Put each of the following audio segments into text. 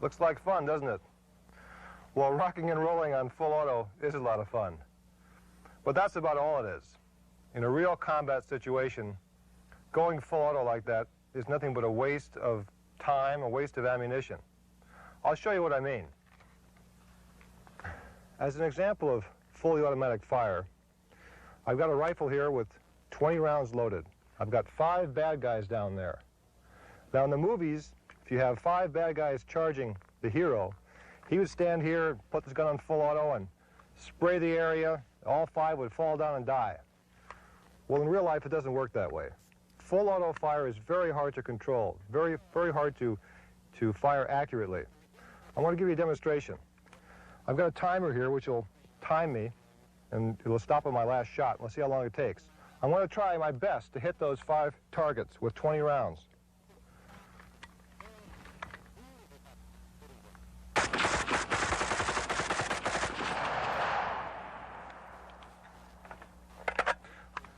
Looks like fun, doesn't it? Well, rocking and rolling on full auto is a lot of fun. But that's about all it is. In a real combat situation, going full auto like that is nothing but a waste of time, a waste of ammunition. I'll show you what I mean. As an example of fully automatic fire, I've got a rifle here with 20 rounds loaded. I've got 5 bad guys down there. Now in the movies, if you have 5 bad guys charging the hero, he would stand here, put his gun on full auto and spray the area. All 5 would fall down and die. Well, in real life, it doesn't work that way. Full auto fire is very hard to control, very hard to fire accurately. I want to give you a demonstration. I've got a timer here which will time me, and it'll stop on my last shot. We'll see how long it takes. I'm going to try my best to hit those 5 targets with 20 rounds.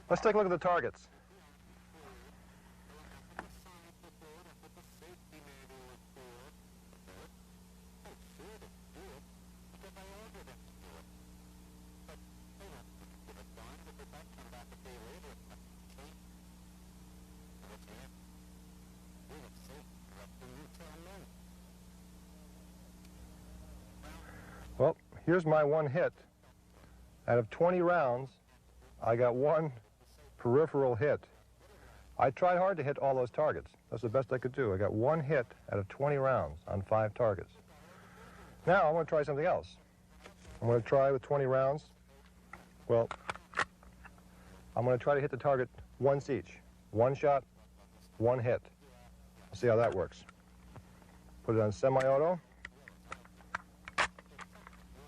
Let's take a look at the targets. Well, here's my one hit. Out of 20 rounds, I got 1 peripheral hit. I tried hard to hit all those targets. That's the best I could do. I got 1 hit out of 20 rounds on 5 targets. Now I want to try something else. I'm going to try with 20 rounds. Well, I'm going to try to hit the target once each. 1 shot, 1 hit. We'll see how that works. Put it on semi-auto.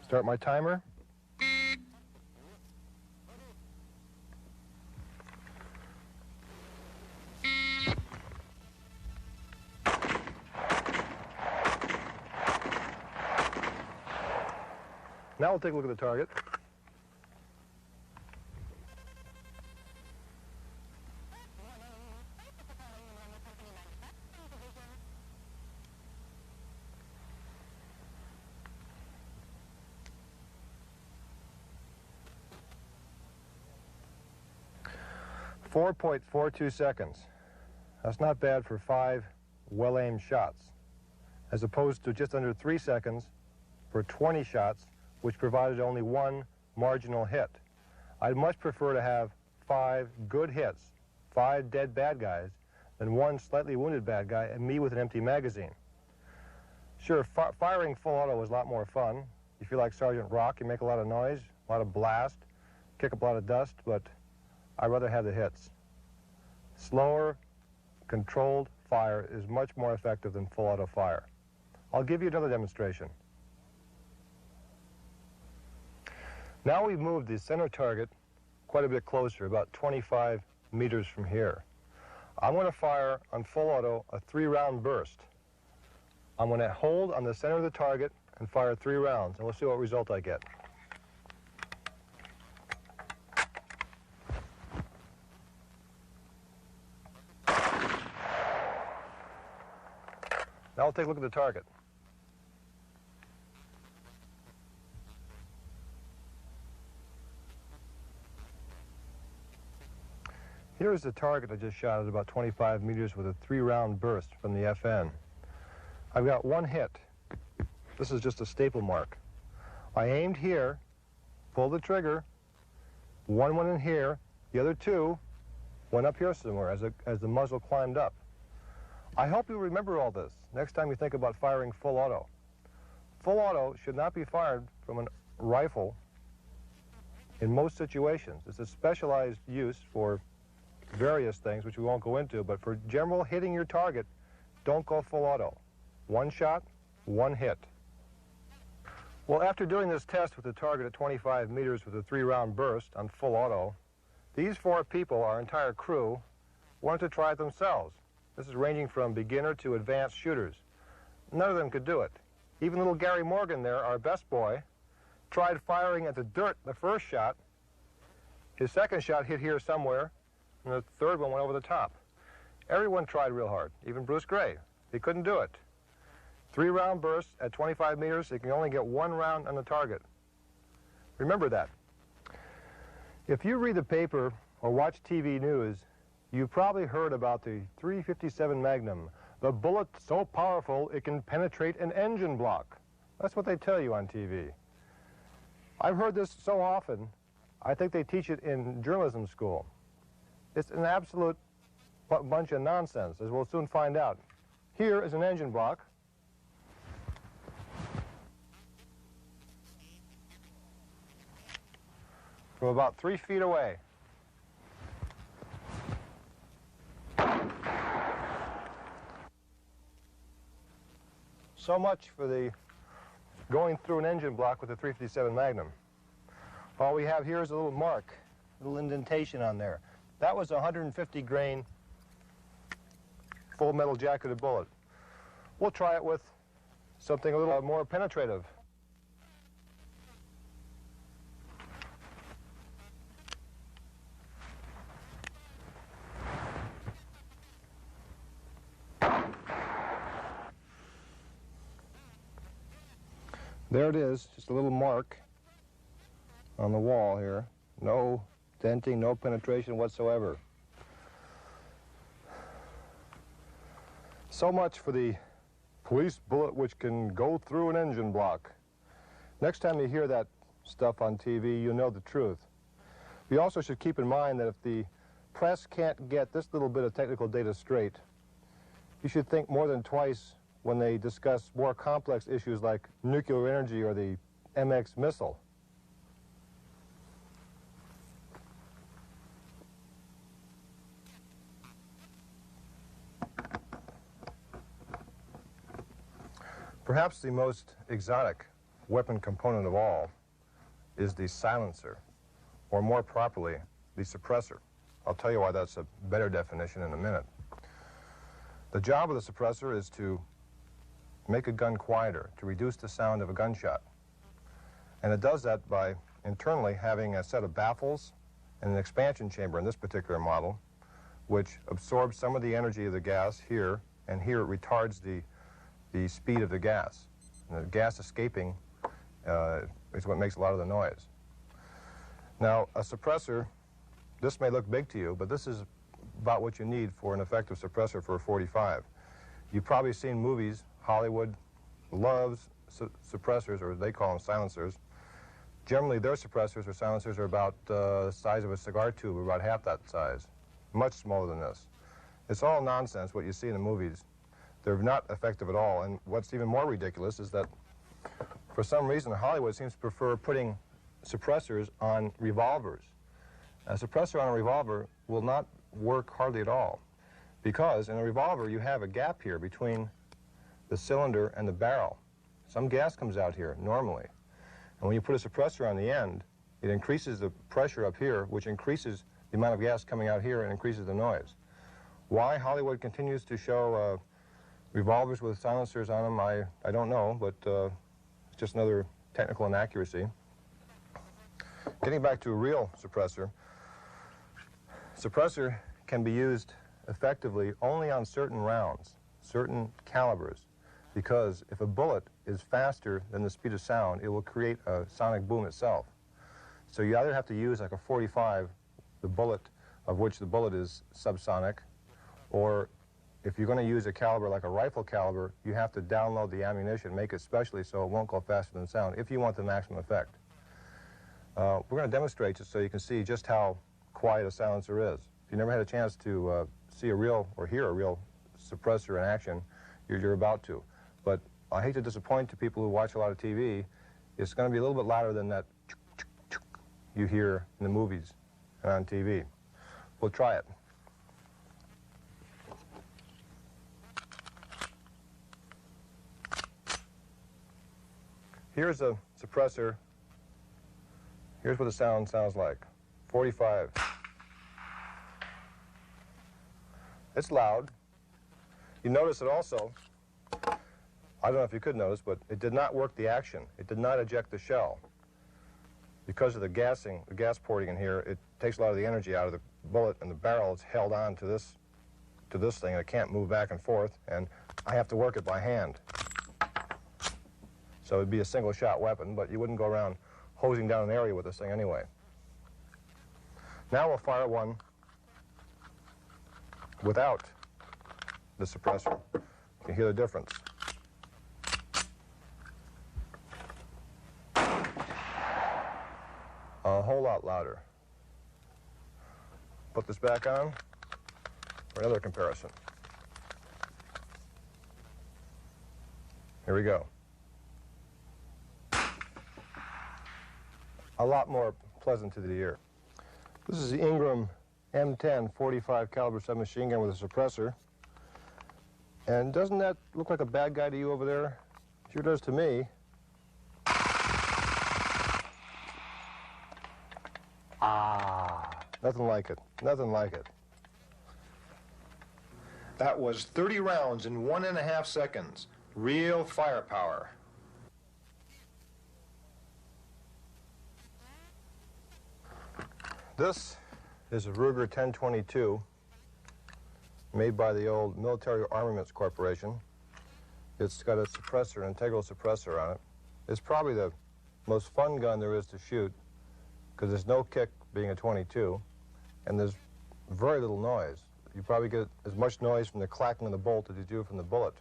Start my timer. Now we'll take a look at the target. .42 seconds. That's not bad for 5 well-aimed shots, as opposed to just under 3 seconds for 20 shots, which provided only 1 marginal hit. I'd much prefer to have 5 good hits, 5 dead bad guys, than 1 slightly wounded bad guy and me with an empty magazine. Sure, firing full auto is a lot more fun. You feel like Sergeant Rock, you make a lot of noise, a lot of blast, kick up a lot of dust, but I'd rather have the hits. Slower, controlled fire is much more effective than full auto fire. I'll give you another demonstration. Now we've moved the center target quite a bit closer, about 25 meters from here. I'm going to fire on full auto a 3-round burst. I'm going to hold on the center of the target and fire 3 rounds, and we'll see what result I get. Now we'll take a look at the target. Here's the target I just shot at about 25 meters with a 3-round burst from the FN. I've got 1 hit. This is just a staple mark. I aimed here, pulled the trigger, 1 went in here, the other 2 went up here somewhere as the muzzle climbed up. I hope you remember all this next time you think about firing full auto. Full auto should not be fired from a rifle in most situations. It's a specialized use for various things, which we won't go into, but for general hitting your target, don't go full auto. 1 shot, 1 hit. Well, after doing this test with the target at 25 meters with a 3-round burst on full auto, these 4 people, our entire crew, wanted to try it themselves. This is ranging from beginner to advanced shooters. None of them could do it. Even little Gary Morgan there, our best boy, tried firing at the dirt the first shot. His second shot hit here somewhere, and the third one went over the top. Everyone tried real hard, even Bruce Gray. He couldn't do it. 3-round bursts at 25 meters, it can only get 1 round on the target. Remember that. If you read the paper or watch TV news, you've probably heard about the .357 Magnum, the bullet so powerful it can penetrate an engine block. That's what they tell you on TV. I've heard this so often, I think they teach it in journalism school. It's an absolute bunch of nonsense, as we'll soon find out. Here is an engine block. From about 3 feet away. So much for the going through an engine block with a .357 Magnum. All we have here is a little mark, a little indentation on there. That was a 150 grain full metal jacketed bullet. We'll try it with something a little more penetrative. There it is, just a little mark on the wall here. No denting, no penetration whatsoever. So much for the police bullet which can go through an engine block. Next time you hear that stuff on TV, you'll know the truth. You also should keep in mind that if the press can't get this little bit of technical data straight, you should think more than twice when they discuss more complex issues like nuclear energy or the MX missile. Perhaps the most exotic weapon component of all is the silencer, or more properly, the suppressor. I'll tell you why that's a better definition in a minute. The job of the suppressor is to make a gun quieter, to reduce the sound of a gunshot. And it does that by internally having a set of baffles and an expansion chamber in this particular model, which absorbs some of the energy of the gas here, and here it retards the speed of the gas. And the gas escaping is what makes a lot of the noise. Now, a suppressor, this may look big to you, but this is about what you need for an effective suppressor for a .45. You've probably seen movies. Hollywood loves suppressors, or they call them silencers. Generally, their suppressors or silencers are about the size of a cigar tube, or about half that size, much smaller than this. It's all nonsense, what you see in the movies. They're not effective at all, and what's even more ridiculous is that for some reason Hollywood seems to prefer putting suppressors on revolvers. A suppressor on a revolver will not work hardly at all, because in a revolver you have a gap here between the cylinder and the barrel. Some gas comes out here normally, and when you put a suppressor on the end, it increases the pressure up here, which increases the amount of gas coming out here and increases the noise. Why Hollywood continues to show revolvers with silencers on them, I don't know, but it's just another technical inaccuracy. Getting back to a real suppressor, suppressor can be used effectively only on certain rounds, certain calibers, because if a bullet is faster than the speed of sound, it will create a sonic boom itself. So you either have to use like a .45, the bullet of which the bullet is subsonic, or if you're going to use a caliber like a rifle caliber, you have to download the ammunition, make it specially so it won't go faster than sound if you want the maximum effect. We're going to demonstrate just so you can see just how quiet a silencer is. If you never had a chance to see a real or hear a real suppressor in action, you're about to. But I hate to disappoint to people who watch a lot of TV. It's going to be a little bit louder than that you hear in the movies and on TV. We'll try it. Here's a suppressor. Here's what the sound sounds like. 45. It's loud. You notice it also, I don't know if you could notice, but it did not work the action. It did not eject the shell. Because of the gassing, the gas porting in here, it takes a lot of the energy out of the bullet, and the barrel is held on to this thing, and it can't move back and forth, and I have to work it by hand. So it'd be a single-shot weapon, but you wouldn't go around hosing down an area with this thing anyway. Now we'll fire one without the suppressor. You can hear the difference. A whole lot louder. Put this back on for another comparison. Here we go. A lot more pleasant to the ear. This is the Ingram M10 45 caliber submachine gun with a suppressor. And doesn't that look like a bad guy to you over there? Sure does to me. Ah, nothing like it. Nothing like it. That was 30 rounds in 1.5 seconds. Real firepower. This is a Ruger 1022 made by the old Military Armaments Corporation. It's got a suppressor, an integral suppressor on it. It's probably the most fun gun there is to shoot because there's no kick being a 22 and there's very little noise. You probably get as much noise from the clacking of the bolt as you do from the bullet.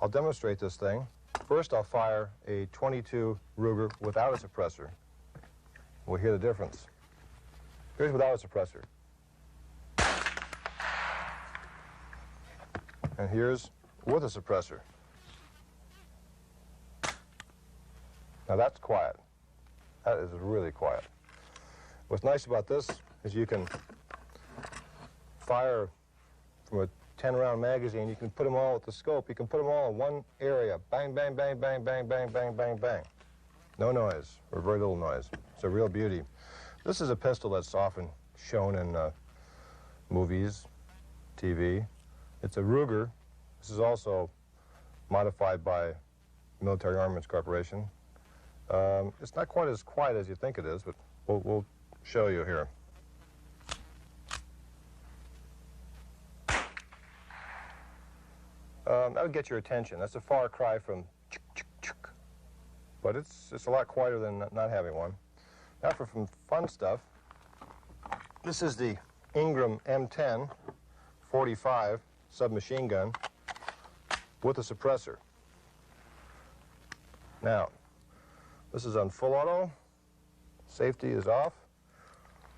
I'll demonstrate this thing. First, I'll fire a 22 Ruger without a suppressor. We'll hear the difference. Here's without a suppressor. And here's with a suppressor. Now that's quiet. That is really quiet. What's nice about this is you can fire from a 10-round magazine. You can put them all with the scope. You can put them all in one area. Bang, bang, bang, bang, bang, bang, bang, bang, bang. No noise, or very little noise. It's a real beauty. This is a pistol that's often shown in movies, TV. It's a Ruger. This is also modified by Military Armaments Corporation. It's not quite as quiet as you think it is, but we'll show you here. That would get your attention. That's a far cry from chuk, chuk, chuk. But it's a lot quieter than not having one. Now for some fun stuff. This is the Ingram M10 45 submachine gun with a suppressor. Now, this is on full auto. Safety is off.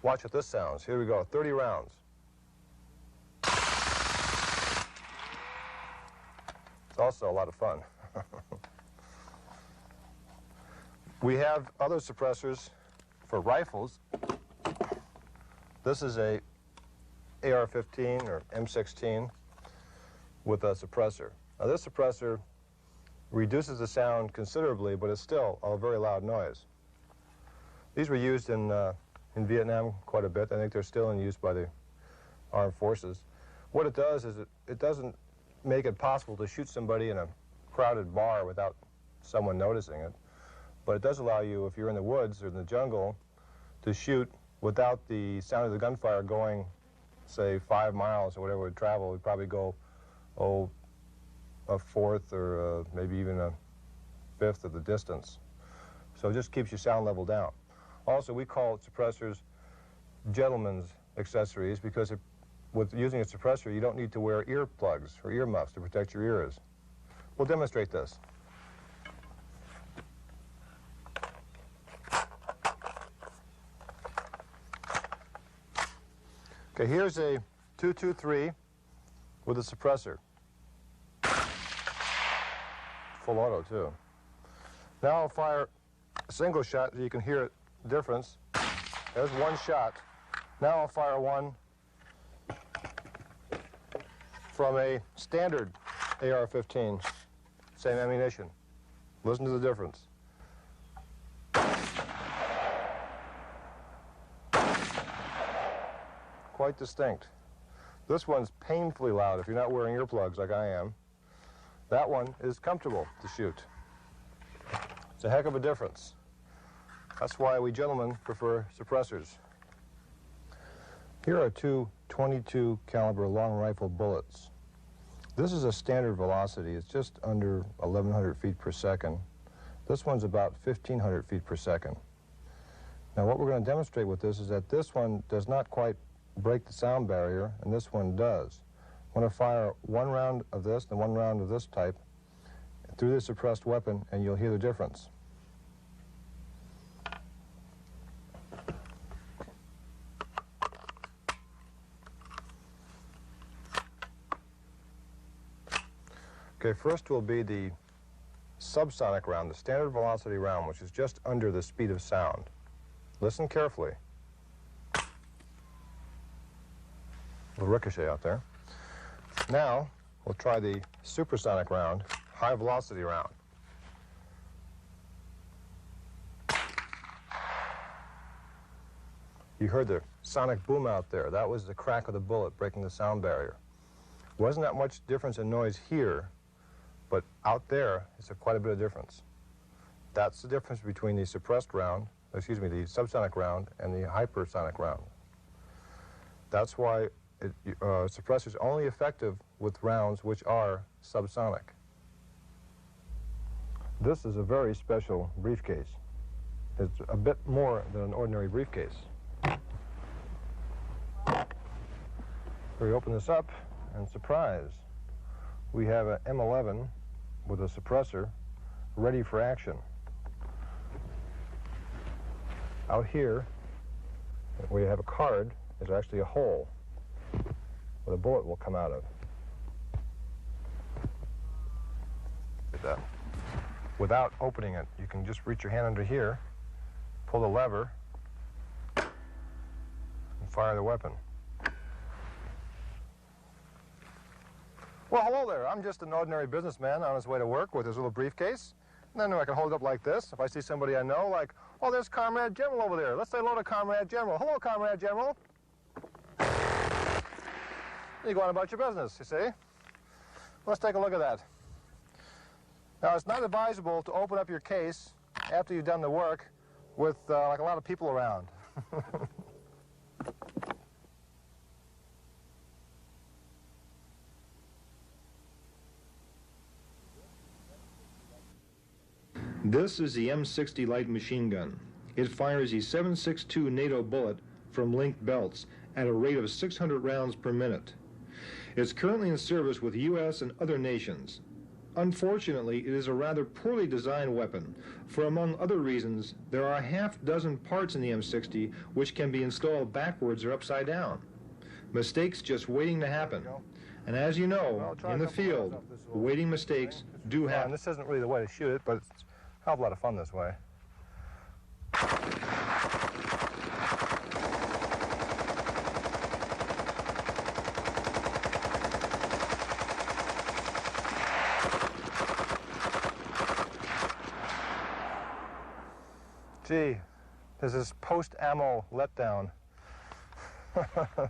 Watch what this sounds. Here we go, 30 rounds. It's also a lot of fun. We have other suppressors for rifles. This is a AR-15 or M16 with a suppressor. Now this suppressor reduces the sound considerably, but it's still a very loud noise. These were used in Vietnam quite a bit. I think they're still in use by the armed forces. What it does is it doesn't make it possible to shoot somebody in a crowded bar without someone noticing it, but it does allow you, if you're in the woods or in the jungle, to shoot without the sound of the gunfire going, say, 5 miles or whatever it would travel. It would probably go, a fourth or maybe even a fifth of the distance. So it just keeps your sound level down. Also, we call suppressors gentlemen's accessories because with using a suppressor, you don't need to wear earplugs or earmuffs to protect your ears. We'll demonstrate this. Okay, here's a 223 with a suppressor. Full auto, too. Now I'll fire a single shot so you can hear the difference. There's one shot. Now I'll fire one from a standard AR-15. Same ammunition. Listen to the difference. Quite distinct. This one's painfully loud if you're not wearing earplugs like I am. That one is comfortable to shoot. It's a heck of a difference. That's why we gentlemen prefer suppressors. Here are two .22 caliber long rifle bullets. This is a standard velocity. It's just under 1,100 feet per second. This one's about 1,500 feet per second. Now what we're going to demonstrate with this is that this one does not quite break the sound barrier, and this one does. I'm going to fire one round of this and one round of this type through the suppressed weapon, and you'll hear the difference. Okay, first will be the subsonic round, the standard velocity round, which is just under the speed of sound. Listen carefully. A little ricochet out there. Now, we'll try the supersonic round, high velocity round. You heard the sonic boom out there. That was the crack of the bullet breaking the sound barrier. Wasn't that much difference in noise here, but out there, it's quite a bit of difference. That's the difference between the suppressed round, the subsonic round and the hypersonic round. That's why suppressor is only effective with rounds which are subsonic. This is a very special briefcase. It's a bit more than an ordinary briefcase. We open this up, and surprise, we have an M11 with a suppressor ready for action. Out here, where you have a card, is actually a hole where the bullet will come out of. Look at that. Without opening it, you can just reach your hand under here, pull the lever, and fire the weapon. Well, hello there. I'm just an ordinary businessman on his way to work with his little briefcase. And then I can hold it up like this. If I see somebody I know, like, oh, there's Comrade General over there. Let's say hello to Comrade General. Hello, Comrade General. You go on about your business, you see. Let's take a look at that. Now, it's not advisable to open up your case after you've done the work with, like, a lot of people around. This is the M60 light machine gun. It fires a 7.62 NATO bullet from linked belts at a rate of 600 rounds per minute. It's currently in service with U.S. and other nations. Unfortunately, it is a rather poorly designed weapon, for among other reasons, there are a half-dozen parts in the M60 which can be installed backwards or upside down. Mistakes just waiting to happen. And as you know, in the field, waiting mistakes do happen. This isn't really the way to shoot it, but it's a hell of a lot of fun this way. Gee, this is post-ammo letdown. A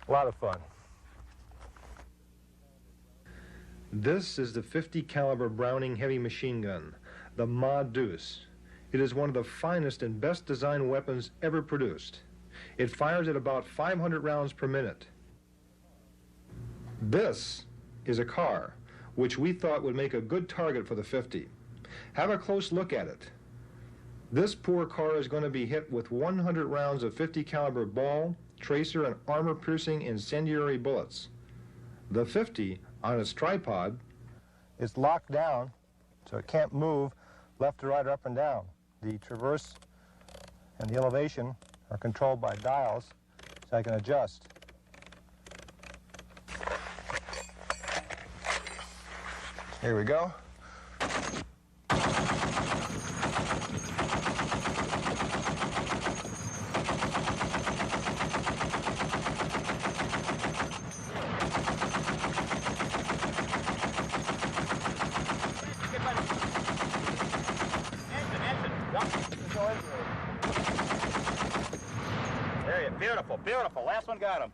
lot of fun. This is the .50 caliber Browning heavy machine gun, the Ma Deuce. It is one of the finest and best designed weapons ever produced. It fires at about 500 rounds per minute. This is a car, which we thought would make a good target for the .50. Have a close look at it. This poor car is going to be hit with 100 rounds of .50 caliber ball, tracer, and armor-piercing incendiary bullets. The .50, on its tripod, is locked down, so it can't move left to right or up and down. The traverse and the elevation are controlled by dials, so I can adjust. Here we go. There you, beautiful, beautiful. Last one got him.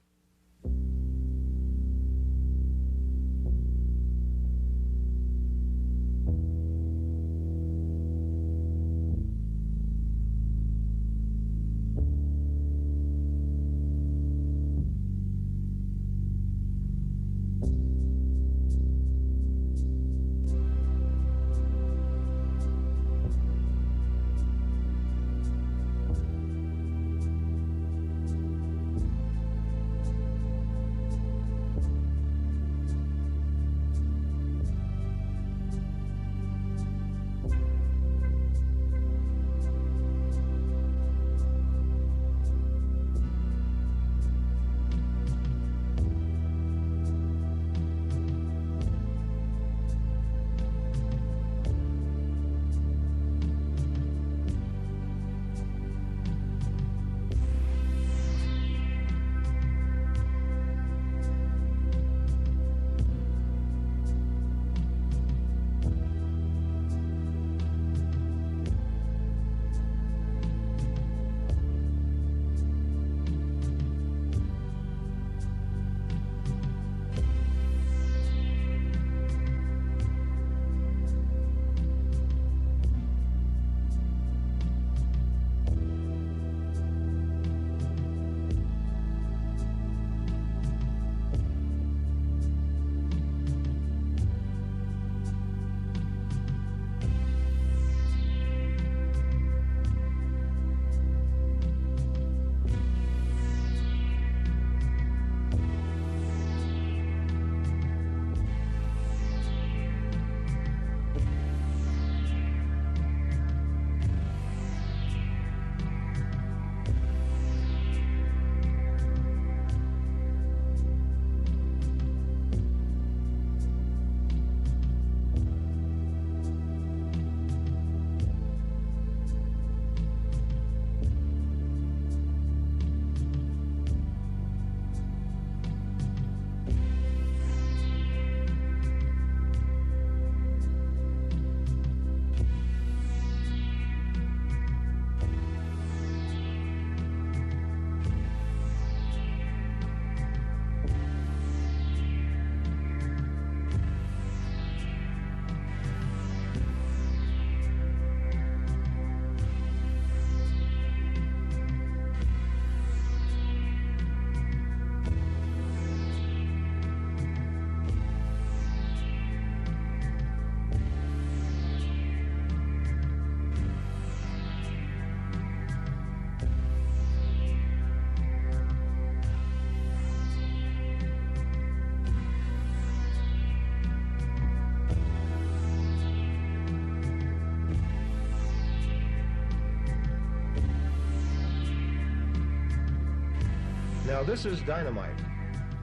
Now this is dynamite,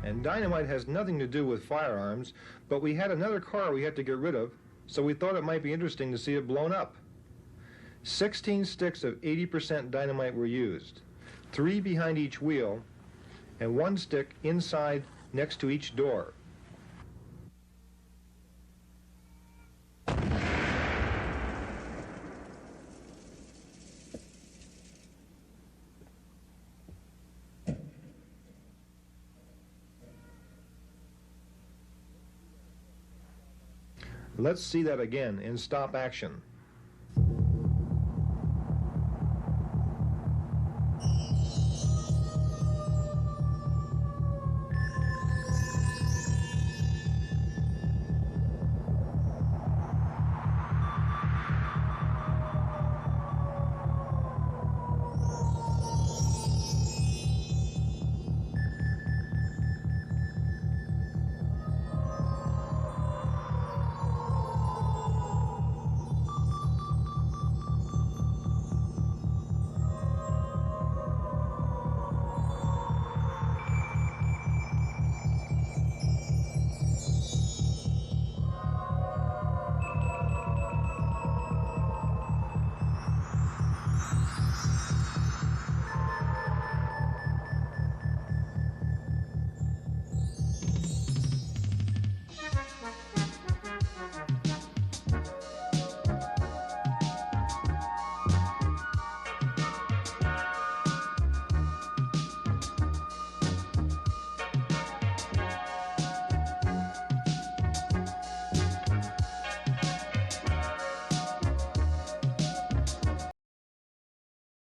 and dynamite has nothing to do with firearms, but we had another car we had to get rid of, so we thought it might be interesting to see it blown up. 16 sticks of 80% dynamite were used, 3 behind each wheel, and 1 stick inside next to each door. Let's see that again in stop action.